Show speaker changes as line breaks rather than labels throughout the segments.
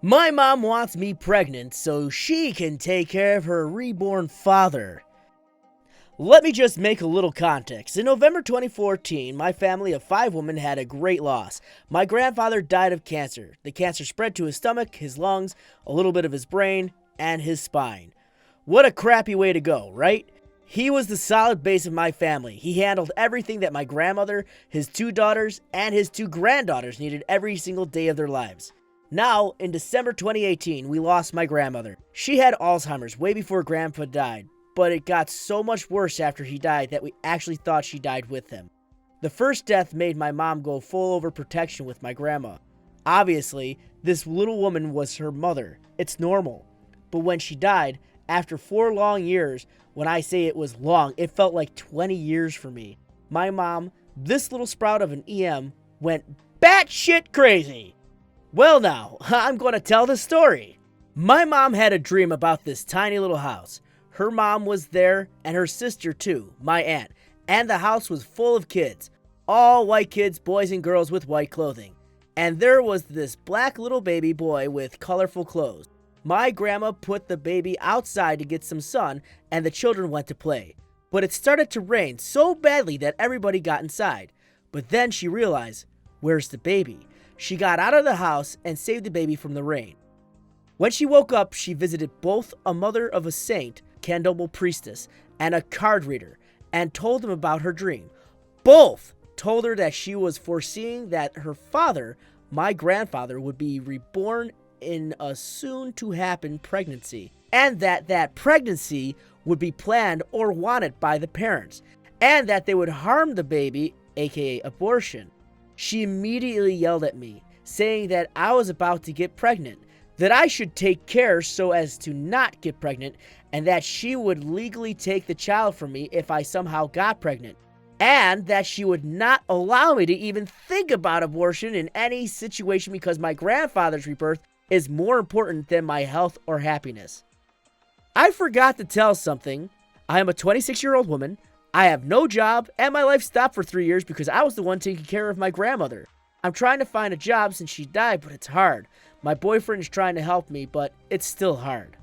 My mom wants me pregnant so she can take care of her reborn father. Let me just make a little context. In November 2014, my family of 5 women had a great loss. My grandfather died of cancer. The cancer spread to his stomach, his lungs, a little bit of his brain, and his spine. What a crappy way to go, right? He was the solid base of my family. He handled everything that my grandmother, his 2 daughters, and his 2 granddaughters needed every single day of their lives. Now, in December 2018, we lost my grandmother. She had Alzheimer's way before Grandpa died, but it got so much worse after he died that we actually thought she died with him. The first death made my mom go full overprotection with my grandma. Obviously, this little woman was her mother. It's normal. But when she died, after 4 long years, when I say it was long, it felt like 20 years for me. My mom, this little sprout of an EM, went batshit crazy. Well now, I'm going to tell the story. My mom had a dream about this tiny little house. Her mom was there, and her sister too, my aunt, and the house was full of kids. All white kids, boys and girls with white clothing. And there was this black little baby boy with colorful clothes. My grandma put the baby outside to get some sun, and the children went to play. But it started to rain so badly that everybody got inside. But then she realized, where's the baby? She got out of the house and saved the baby from the rain. When she woke up, she visited both a mother of a saint, Candleable priestess, and a card reader, and told them about her dream. Both told her that she was foreseeing that her father, my grandfather, would be reborn in a soon-to-happen pregnancy, and that pregnancy would be planned or wanted by the parents, and that they would harm the baby, aka abortion. She immediately yelled at me, saying that I was about to get pregnant, that I should take care so as to not get pregnant, and that she would legally take the child from me if I somehow got pregnant, and that she would not allow me to even think about abortion in any situation because my grandfather's rebirth is more important than my health or happiness. I forgot to tell something. I am a 26-year-old woman. I have no job, and my life stopped for 3 years because I was the one taking care of my grandmother. I'm trying to find a job since she died, but it's hard. My boyfriend is trying to help me, but it's still hard.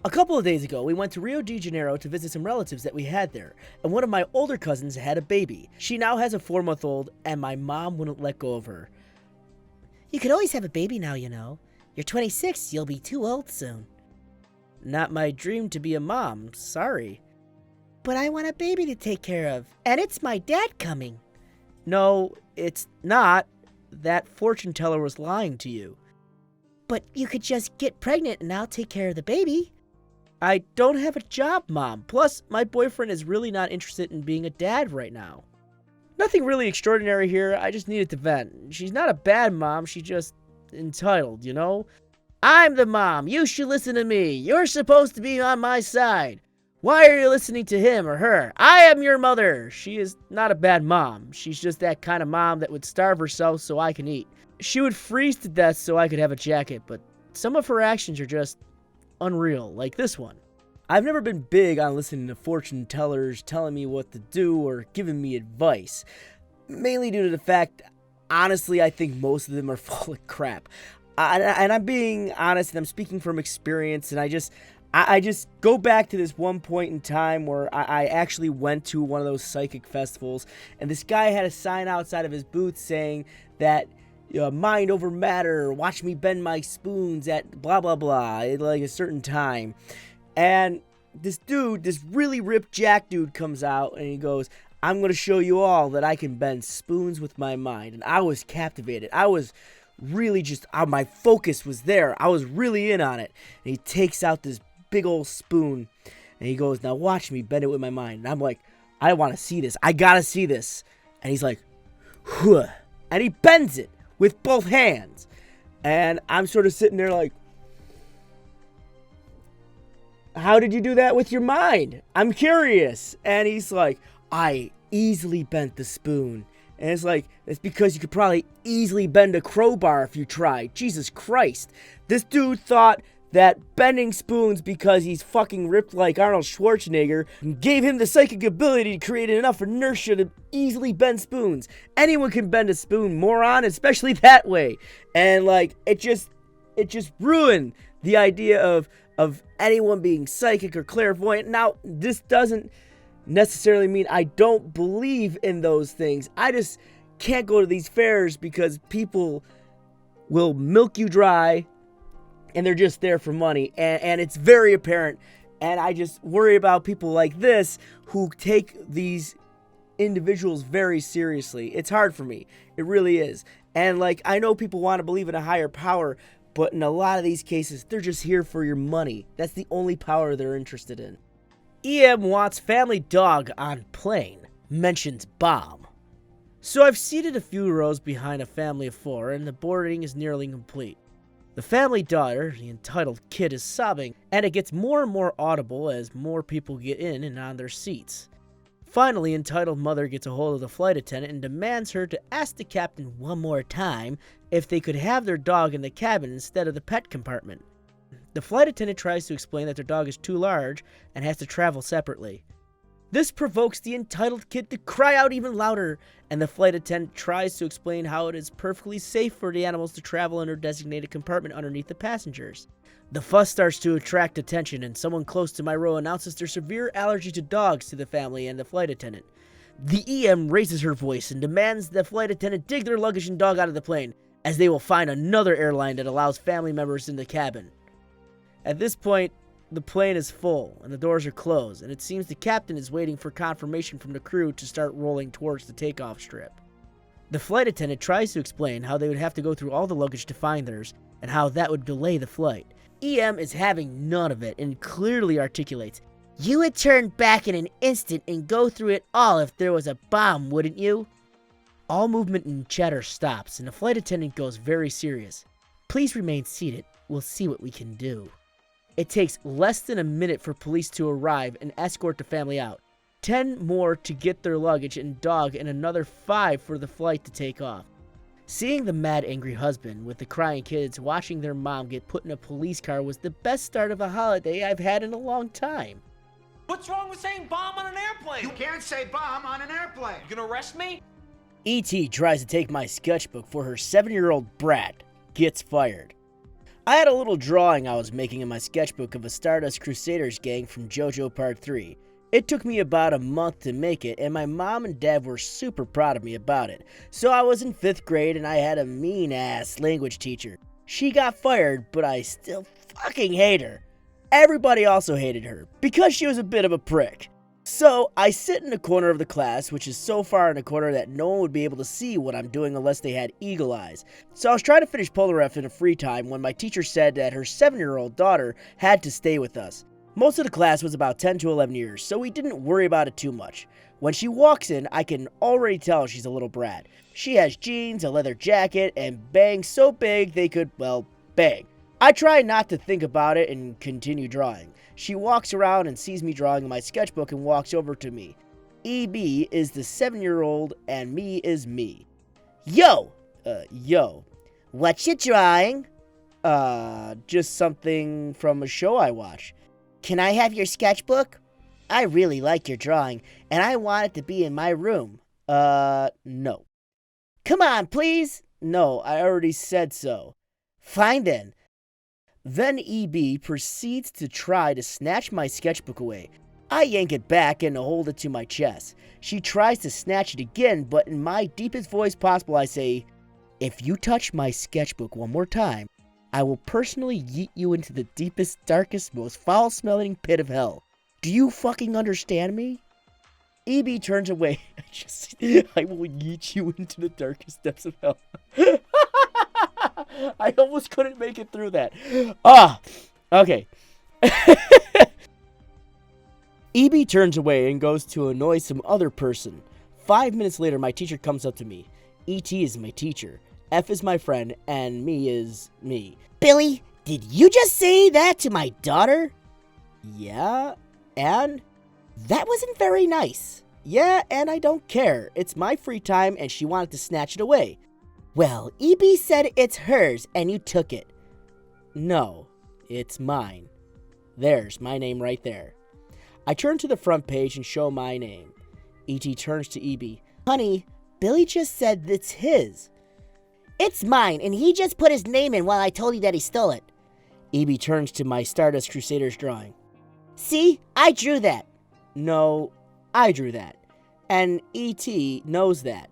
A couple of days ago, we went to Rio de Janeiro to visit some relatives that we had there, and one of my older cousins had a baby. She now has a 4-month-old, and my mom wouldn't let go of her.
You could always have a baby now, you know. You're 26, you'll be too old soon.
Not my dream to be a mom, sorry.
But I want a baby to take care of, and it's my dad coming.
No, it's not. That fortune teller was lying to you.
But you could just get pregnant and I'll take care of the baby.
I don't have a job, Mom. Plus, my boyfriend is really not interested in being a dad right now. Nothing really extraordinary here. I just needed to vent. She's not a bad mom. She's just entitled, you know? I'm the mom. You should listen to me. You're supposed to be on my side. Why are you listening to him or her? I am your mother. She is not a bad mom. She's just that kind of mom that would starve herself so I can eat. She would freeze to death so I could have a jacket, but some of her actions are just unreal, like this one. I've never been big on listening to fortune tellers telling me what to do or giving me advice. Mainly due to the fact, honestly, I think most of them are full of crap. And I'm being honest, and I'm speaking from experience, and I just go back to this one point in time where I actually went to one of those psychic festivals, and this guy had a sign outside of his booth saying that mind over matter, watch me bend my spoons at blah blah blah at like a certain time. And this dude, this really ripped jack dude, comes out and he goes, I'm going to show you all that I can bend spoons with my mind. And I was captivated. I was really just, my focus was there. I was really in on it. And he takes out this big old spoon and he goes, now watch me bend it with my mind. And I'm like, I want to see this. I got to see this. And he's like, huh. And he bends it with both hands. And I'm sort of sitting there like, how did you do that with your mind? I'm curious. And he's like, I easily bent the spoon. And it's like, it's because you could probably easily bend a crowbar if you tried. Jesus Christ. This dude thought that bending spoons because he's fucking ripped like Arnold Schwarzenegger gave him the psychic ability to create enough inertia to easily bend spoons. Anyone can bend a spoon, moron, especially that way. And like, it just, it just ruined the idea of anyone being psychic or clairvoyant. Now, this doesn't necessarily mean I don't believe in those things. I just can't go to these fairs because people will milk you dry and they're just there for money, and it's very apparent. And I just worry about people like this who take these individuals very seriously. It's hard for me. It really is. And like, I know people want to believe in a higher power, but in a lot of these cases, they're just here for your money. That's the only power they're interested in. EM wants family dog on plane. Mentions bomb. So I've seated a few rows behind a family of 4, and the boarding is nearly complete. The family daughter, the entitled kid, is sobbing, and it gets more and more audible as more people get in and on their seats. Finally, entitled mother gets a hold of the flight attendant and demands her to ask the captain one more time if they could have their dog in the cabin instead of the pet compartment. The flight attendant tries to explain that their dog is too large and has to travel separately. This provokes the entitled kid to cry out even louder, and the flight attendant tries to explain how it is perfectly safe for the animals to travel in their designated compartment underneath the passengers. The fuss starts to attract attention, and someone close to my row announces their severe allergy to dogs to the family and the flight attendant. The EM raises her voice and demands the flight attendant dig their luggage and dog out of the plane, as they will find another airline that allows family members in the cabin. At this point, the plane is full, and the doors are closed, and it seems the captain is waiting for confirmation from the crew to start rolling towards the takeoff strip. The flight attendant tries to explain how they would have to go through all the luggage to find theirs, and how that would delay the flight. EM is having none of it, and clearly articulates, "You would turn back in an instant and go through it all if there was a bomb, wouldn't you?" All movement and chatter stops, and the flight attendant goes very serious. "Please remain seated. We'll see what we can do." It takes less than a minute for police to arrive and escort the family out. 10 more to get their luggage and dog, and another 5 for the flight to take off. Seeing the mad, angry husband with the crying kids watching their mom get put in a police car was the best start of a holiday I've had in a long time.
What's wrong with saying bomb on an airplane?
You can't say bomb on an airplane.
You gonna arrest me?
E.T. tries to take my sketchbook for her 7-year-old brat. Gets fired. I had a little drawing I was making in my sketchbook of a Stardust Crusaders gang from JoJo Part 3. It took me about a month to make it, and my mom and dad were super proud of me about it. So I was in 5th grade, and I had a mean-ass language teacher. She got fired, but I still fucking hate her. Everybody also hated her, because she was a bit of a prick. So I sit in the corner of the class, which is so far in the corner that no one would be able to see what I'm doing unless they had eagle eyes. So I was trying to finish Polaref in a free time when my teacher said that her 7-year-old daughter had to stay with us. Most of the class was about 10 to 11 years, so we didn't worry about it too much. When she walks in, I can already tell she's a little brat. She has jeans, a leather jacket, and bangs so big they could, well, bang. I try not to think about it and continue drawing. She walks around and sees me drawing in my sketchbook and walks over to me. EB is the 7-year-old and me is me. Yo! What you drawing? Just something from a show I watch. Can I have your sketchbook? I really like your drawing, and I want it to be in my room. No. Come on, please? No, I already said so. Fine then. Then EB proceeds to try to snatch my sketchbook away. I yank it back and hold it to my chest. She tries to snatch it again, but in my deepest voice possible I say, "If you touch my sketchbook one more time, I will personally yeet you into the deepest, darkest, most foul-smelling pit of hell. Do you fucking understand me?" EB turns away. I will yeet you into the darkest depths of hell. I almost couldn't make it through that. Okay. EB turns away and goes to annoy some other person. 5 minutes later, my teacher comes up to me. ET is my teacher. F is my friend, and me is me. "Billy, did you just say that to my daughter?" "Yeah, and?" "That wasn't very nice." "Yeah, and I don't care. It's my free time, and she wanted to snatch it away." "Well, EB said it's hers, and you took it." "No, it's mine. There's my name right there." I turn to the front page and show my name. ET turns to EB. "Honey, Billy just said it's his."
It's mine, and he just put his name in while I told you that he stole it.
EB turns to my Stardust Crusaders drawing.
See? I drew that.
No, I drew that. And E.T. knows that.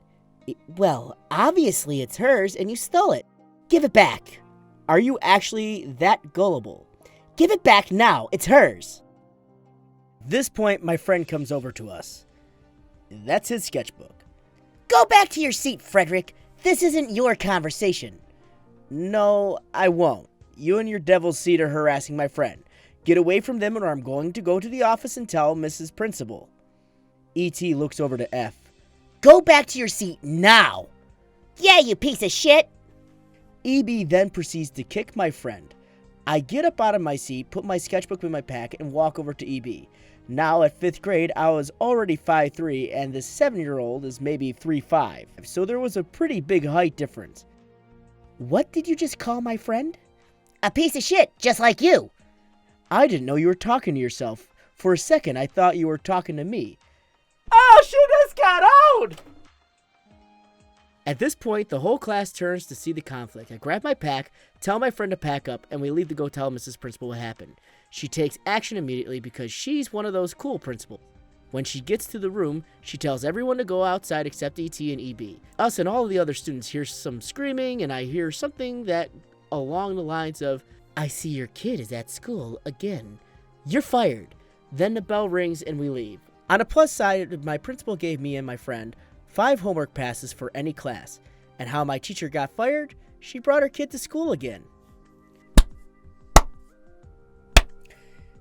Well, obviously it's hers, and you stole it. Give it back.
Are you actually that gullible?
Give it back now. It's hers.
At this point, my friend comes over to us. That's his sketchbook.
Go back to your seat, Frederick. This isn't your conversation.
No, I won't. You and your devil's seed are harassing my friend. Get away from them or I'm going to go to the office and tell Mrs. Principal. E.T. looks over to F.
Go back to your seat now. Yeah, you piece of shit.
E.B. then proceeds to kick my friend. I get up out of my seat, put my sketchbook in my pack, and walk over to E.B. Now at 5th grade, I was already 5'3", and this 7-year-old is maybe 3'5", so there was a pretty big height difference.
What did you just call my friend? A piece of shit, just like you.
I didn't know you were talking to yourself. For a second, I thought you were talking to me. Oh shit, this got out! At this point, the whole class turns to see the conflict. I grab my pack, tell my friend to pack up, and we leave to go tell Mrs. Principal what happened. She takes action immediately because she's one of those cool principals. When she gets to the room, she tells everyone to go outside except E.T. and E.B. Us and all of the other students hear some screaming, and I hear something that along the lines of, I see your kid is at school again. You're fired. Then the bell rings and we leave. On a plus side, my principal gave me and my friend 5 homework passes for any class. And how my teacher got fired? She brought her kid to school again.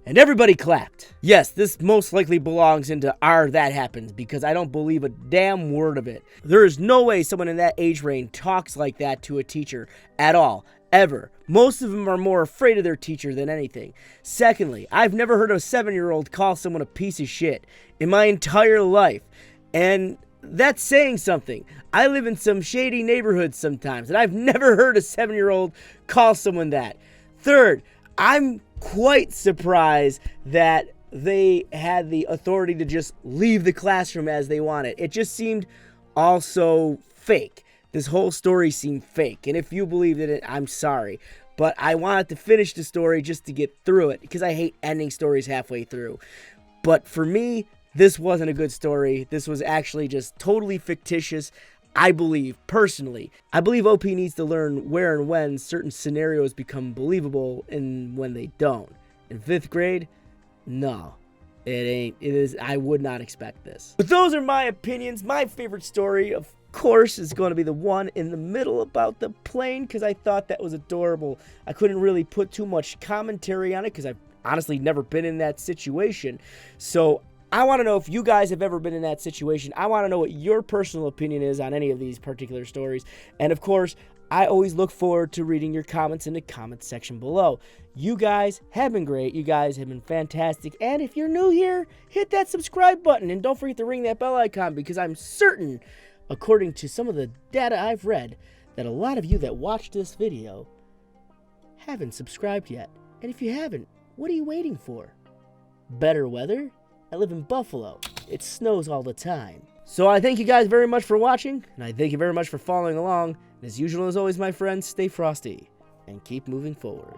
And everybody clapped. Yes, this most likely belongs into our That Happens because I don't believe a damn word of it. There is no way someone in that age range talks like that to a teacher at all, ever. Most of them are more afraid of their teacher than anything. Secondly, I've never heard a 7-year-old call someone a piece of shit in my entire life. And that's saying something. I live in some shady neighborhoods sometimes, and I've never heard a 7-year-old call someone that. Third, I'm quite surprised that they had the authority to just leave the classroom as they wanted. It just seemed also fake. This whole story seemed fake, and if you believed in it, I'm sorry. But I wanted to finish the story just to get through it, because I hate ending stories halfway through. But for me, this wasn't a good story. This was actually just totally fictitious. I believe, personally, OP needs to learn where and when certain scenarios become believable and when they don't. In 5th grade, no, it ain't. It is. I would not expect this. But those are my opinions. My favorite story, of course, is going to be the one in the middle about the plane because I thought that was adorable. I couldn't really put too much commentary on it because I've honestly never been in that situation. So I want to know if you guys have ever been in that situation. I want to know what your personal opinion is on any of these particular stories. And of course, I always look forward to reading your comments in the comments section below. You guys have been great. You guys have been fantastic. And if you're new here, hit that subscribe button. And don't forget to ring that bell icon because I'm certain, according to some of the data I've read, that a lot of you that watched this video haven't subscribed yet. And if you haven't, what are you waiting for? Better weather? I live in Buffalo. It snows all the time. So I thank you guys very much for watching, and I thank you very much for following along. And as usual, as always, my friends, stay frosty and keep moving forward.